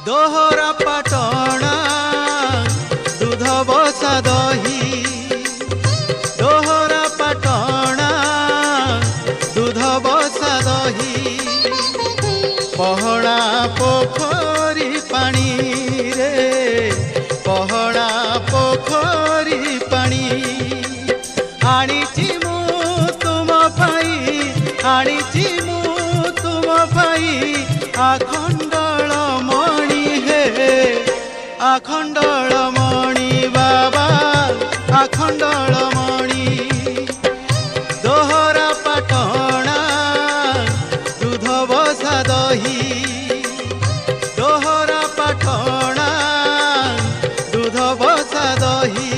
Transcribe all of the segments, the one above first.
दोहरा पाटणा दूध बसा दही दोहरा पाटणा दूध बसा दही पहड़ा पोखरी पानी रे पहड़ा पोखरी पानी आनीची मु तुम पाई आनीची मु तुम पाई आखंडल मणि हे आखंडल मणि बाबा आखंडल मणि दोहरा पाटणा दूध बसा दही दोहरा पाटणा दूध बसा दही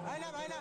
भाईला भाईला